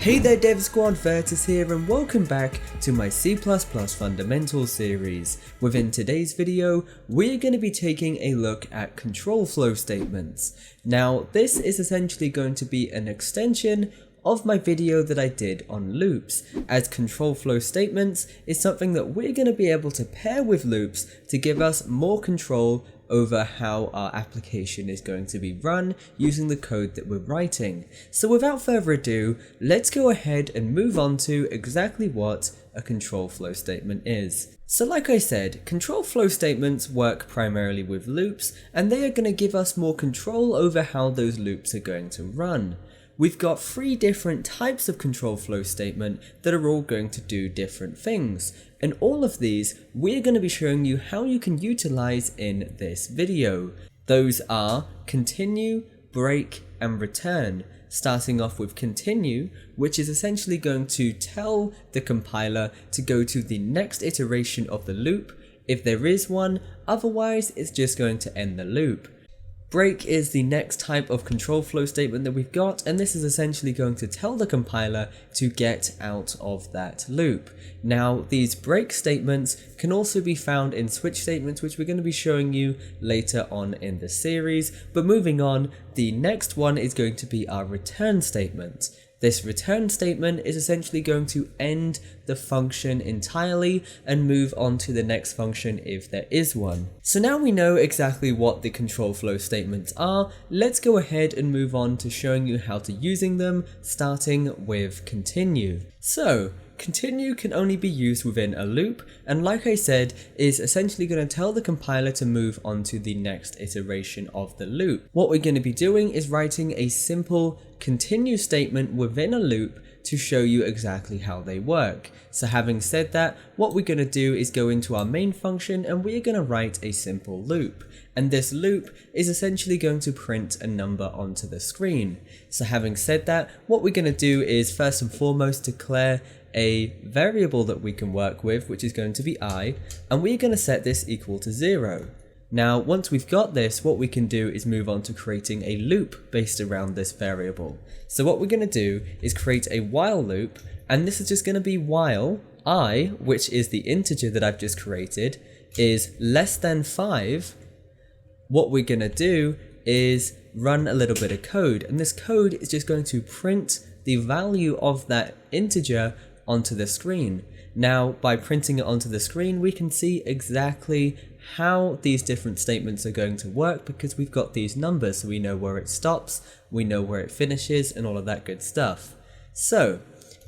Hey there Dev Squad, Virtus here and welcome back to my C++ Fundamentals series. Within today's video, we're going to be taking a look at control flow statements. Now this is essentially going to be an extension of my video that I did on loops, as control flow statements is something that we're going to be able to pair with loops to give us more control over how our application is going to be run using the code that we're writing. So without further ado, let's go ahead and move on to exactly what a control flow statement is. So like I said, control flow statements work primarily with loops, and they are going to give us more control over how those loops are going to run. We've got 3 different types of control flow statement that are all going to do different things, and all of these we're going to be showing you how you can utilize in this video. Those are continue, break, and return. Starting off with continue, which is essentially going to tell the compiler to go to the next iteration of the loop if there is one, otherwise it's just going to end the loop. Break is the next type of control flow statement that we've got, and this is essentially going to tell the compiler to get out of that loop. Now these break statements can also be found in switch statements, which we're going to be showing you later on in the series, but moving on, the next one is going to be our return statement. This return statement is essentially going to end the function entirely and move on to the next function if there is one. So now we know exactly what the control flow statements are, let's go ahead and move on to showing you how to using them, starting with continue. So continue can only be used within a loop, and like I said, is essentially going to tell the compiler to move on to the next iteration of the loop. What we're going to be doing is writing a simple continue statement within a loop to show you exactly how they work. So having said that, what we're going to do is go into our main function and we're going to write a simple loop. And this loop is essentially going to print a number onto the screen. So having said that, what we're going to do is first and foremost declare a variable that we can work with, which is going to be I, and we're going to set this equal to 0. Now once we've got this, what we can do is move on to creating a loop based around this variable. So what we're going to do is create a while loop, and this is just going to be while I, which is the integer that I've just created, is less than 5. What we're going to do is run a little bit of code, and this code is just going to print the value of that integer onto the screen. Now by printing it onto the screen, we can see exactly how these different statements are going to work because we've got these numbers, so we know where it stops, we know where it finishes, and all of that good stuff. So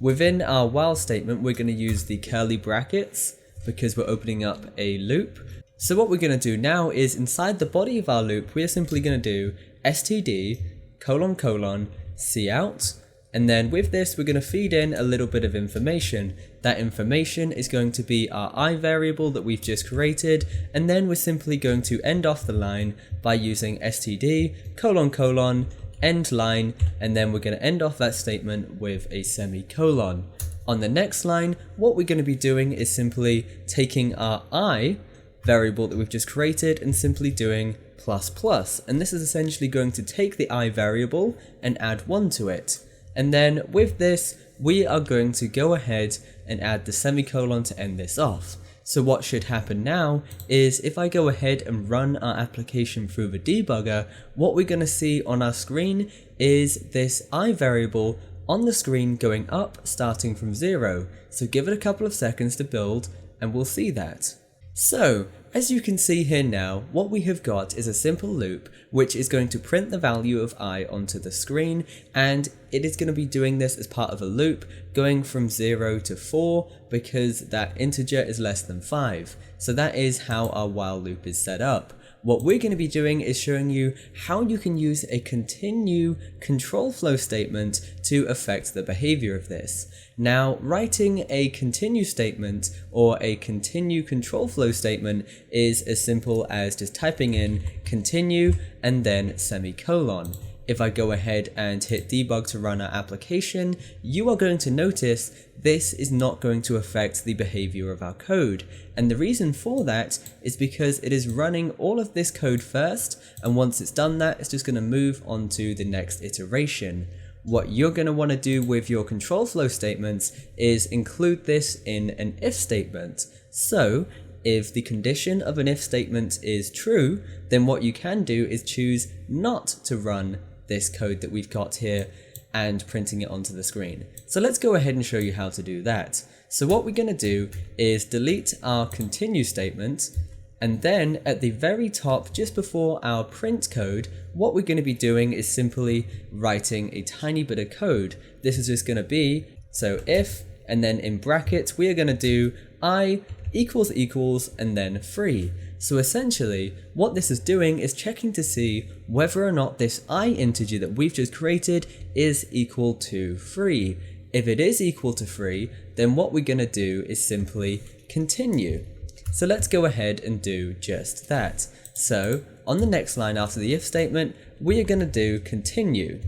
within our while statement, we're going to use the curly brackets because we're opening up a loop. So what we're going to do now is inside the body of our loop, we're simply going to do std : cout, and then with this we're going to feed in a little bit of information. That information is going to be our I variable that we've just created, and then we're simply going to end off the line by using std : end line, and then we're going to end off that statement with a semicolon. On the next line, what we're going to be doing is simply taking our I variable that we've just created and simply doing ++, and this is essentially going to take the I variable and add 1 to it. And then with this, we are going to go ahead and add the semicolon to end this off. So what should happen now is if I go ahead and run our application through the debugger, what we're going to see on our screen is this I variable on the screen going up starting from 0. So give it a couple of seconds to build and we'll see that. So as you can see here now, what we have got is a simple loop which is going to print the value of I onto the screen, and it is going to be doing this as part of a loop going from 0 to 4 because that integer is less than 5. So that is how our while loop is set up. What we're going to be doing is showing you how you can use a continue control flow statement to affect the behavior of this. Now, writing a continue statement or a continue control flow statement is as simple as just typing in continue and then semicolon. If I go ahead and hit debug to run our application, you are going to notice this is not going to affect the behavior of our code. And the reason for that is because it is running all of this code first, and once it's done that, it's just going to move on to the next iteration. what you're going to want to do with your control flow statements is include this in an if statement. So if the condition of an if statement is true, then what you can do is choose not to run this code that we've got here and printing it onto the screen. So let's go ahead and show you how to do that. So what we're going to do is delete our continue statement, and then at the very top, just before our print code, what we're going to be doing is simply writing a tiny bit of code. This is just going to be, so if, and then in brackets, we are going to do I equals equals and then free. So essentially, what this is doing is checking to see whether or not this I integer that we've just created is equal to free. If it is equal to free, then what we're going to do is simply continue. So let's go ahead and do just that. So on the next line after the if statement, we are going to do continue.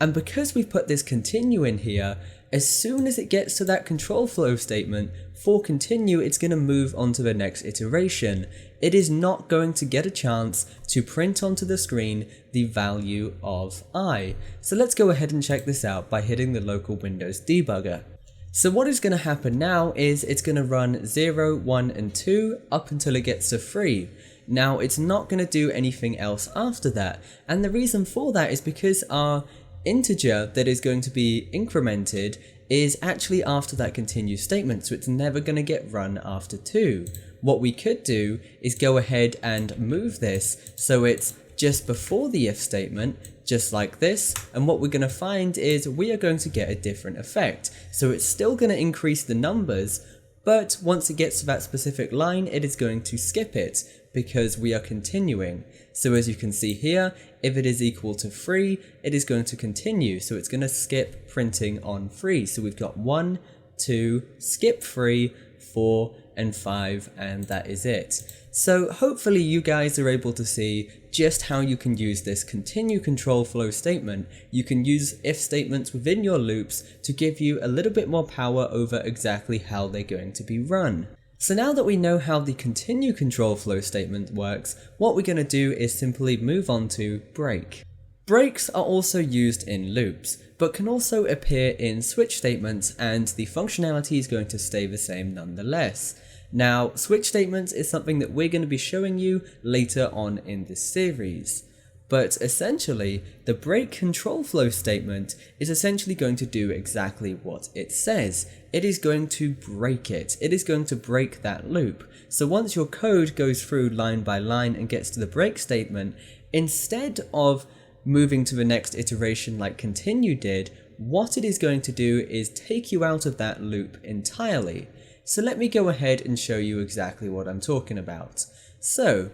And because we've put this continue in here, as soon as it gets to that control flow statement, for continue, it's going to move on to the next iteration. It is not going to get a chance to print onto the screen the value of I. So let's go ahead and check this out by hitting the local Windows debugger. So what is going to happen now is it's going to run 0, 1, and 2 up until it gets to 3. Now it's not going to do anything else after that, and the reason for that is because our integer that is going to be incremented is actually after that continue statement, so it's never going to get run after 2. What we could do is go ahead and move this so it's just before the if statement, just like this, and what we're going to find is we are going to get a different effect. So it's still going to increase the numbers, but once it gets to that specific line, it is going to skip it because we are continuing. So as you can see here, if it is equal to 3, it is going to continue. So it's going to skip printing on 3. So we've got 1, 2, skip 3, 4, and 5, and that is it. So hopefully you guys are able to see just how you can use this continue control flow statement. You can use if statements within your loops to give you a little bit more power over exactly how they're going to be run. So now that we know how the continue control flow statement works, what we're going to do is simply move on to break. Breaks are also used in loops, but can also appear in switch statements, and the functionality is going to stay the same nonetheless. Now, switch statements is something that we're going to be showing you later on in this series. But essentially, the break control flow statement is essentially going to do exactly what it says. It is going to break it. It is going to break that loop. So once your code goes through line by line and gets to the break statement, instead of moving to the next iteration like continue did, what it is going to do is take you out of that loop entirely. So let me go ahead and show you exactly what I'm talking about. So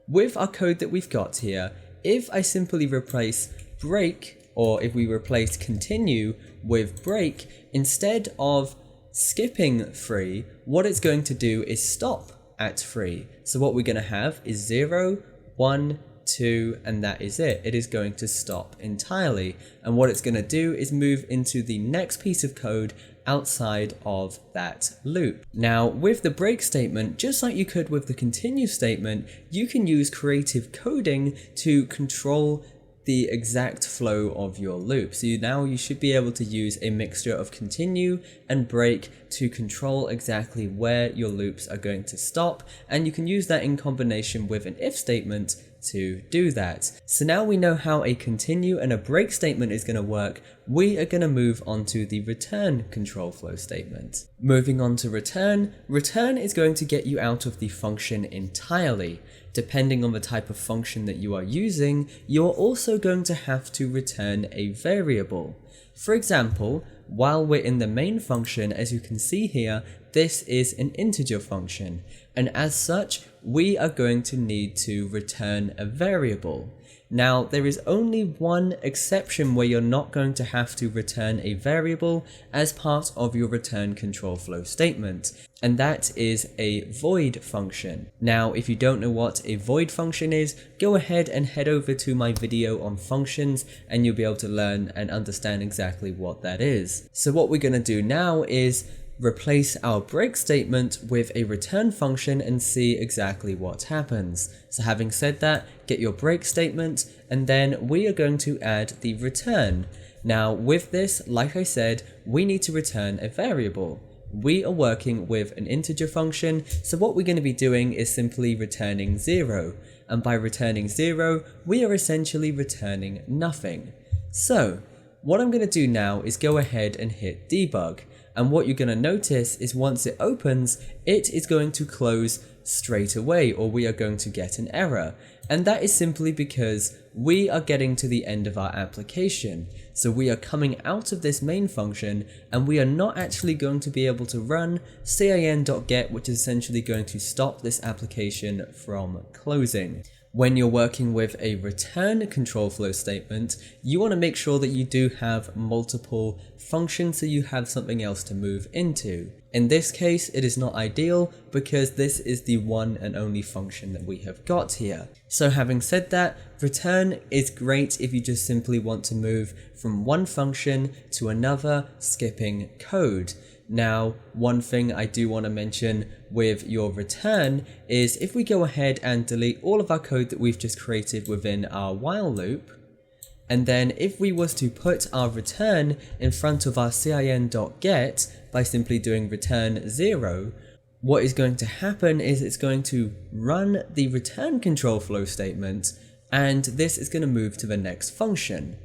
with our code that we've got here, if I simply replace break, or if we replace continue with break, instead of skipping 3, what it's going to do is stop at 3. So what we're going to have is 0, 1, 2, and that is it. It is going to stop entirely. And what it's going to do is move into the next piece of code outside of that loop. Now, with the break statement, just like you could with the continue statement, you can use creative coding to control the exact flow of your loop. So now you should be able to use a mixture of continue and break to control exactly where your loops are going to stop, and you can use that in combination with an if statement to do that. So now we know how a continue and a break statement is going to work, we are going to move on to the return control flow statement. Moving on to return, return is going to get you out of the function entirely. Depending on the type of function that you are using, you're also going to have to return a variable. For example, while we're in the main function, as you can see here, this is an integer function, and as such, we are going to need to return a variable. Now, there is only one exception where you're not going to have to return a variable as part of your return control flow statement, and that is a void function. Now, if you don't know what a void function is, go ahead and head over to my video on functions and you'll be able to learn and understand exactly what that is. So what we're going to do now is replace our break statement with a return function and see exactly what happens. So having said that, get your break statement, and then we are going to add the return. Now with this, like I said, we need to return a variable. We are working with an integer function, so what we're going to be doing is simply returning 0. And by returning 0, we are essentially returning nothing. So what I'm going to do now is go ahead and hit debug. And what you're going to notice is once it opens, it is going to close straight away, or we are going to get an error. And that is simply because we are getting to the end of our application. So we are coming out of this main function and we are not actually going to be able to run cin.get, which is essentially going to stop this application from closing. When you're working with a return control flow statement, you want to make sure that you do have multiple functions so you have something else to move into. In this case, it is not ideal because this is the one and only function that we have got here. So having said that, return is great if you just simply want to move from one function to another, skipping code. Now, one thing I do want to mention with your return is if we go ahead and delete all of our code that we've just created within our while loop, and then if we was to put our return in front of our cin.get by simply doing return 0, what is going to happen is it's going to run the return control flow statement, and this is going to move to the next function.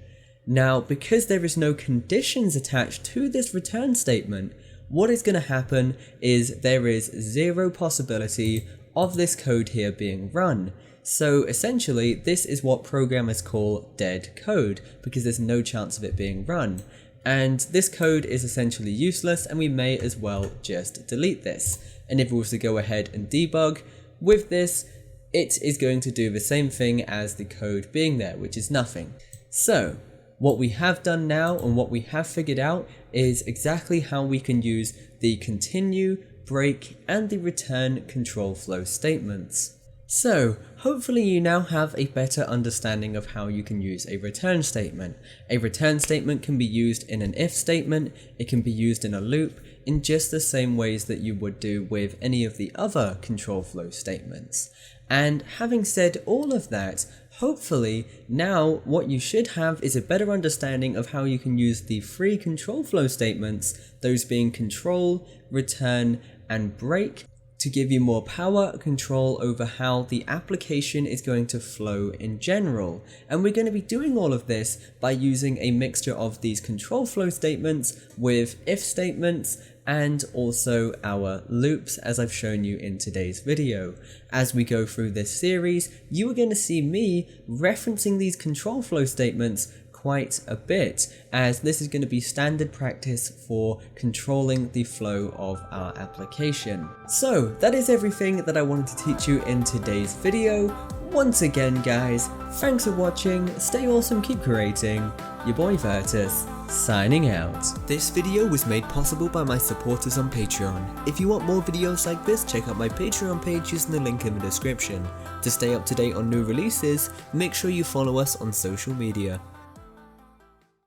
Now, because there is no conditions attached to this return statement, what is going to happen is there is 0 possibility of this code here being run. So essentially, this is what programmers call dead code, because there's no chance of it being run. And this code is essentially useless, and we may as well just delete this. And if we was to go ahead and debug with this, it is going to do the same thing as the code being there, which is nothing. So what we have done now and what we have figured out is exactly how we can use the continue, break, and the return control flow statements. So hopefully you now have a better understanding of how you can use a return statement. A return statement can be used in an if statement, it can be used in a loop, in just the same ways that you would do with any of the other control flow statements. And having said all of that, hopefully now what you should have is a better understanding of how you can use the 3 control flow statements, those being control, return, and break, to give you more power control over how the application is going to flow in general. And we're going to be doing all of this by using a mixture of these control flow statements with if statements and also our loops, as I've shown you in today's video. As we go through this series, you are going to see me referencing these control flow statements quite a bit, as this is going to be standard practice for controlling the flow of our application. So that is everything that I wanted to teach you in today's video. Once again guys, thanks for watching, stay awesome, keep creating, your boy Virtus, signing out. This video was made possible by my supporters on Patreon. If you want more videos like this, check out my Patreon page using the link in the description. To stay up to date on new releases, make sure you follow us on social media.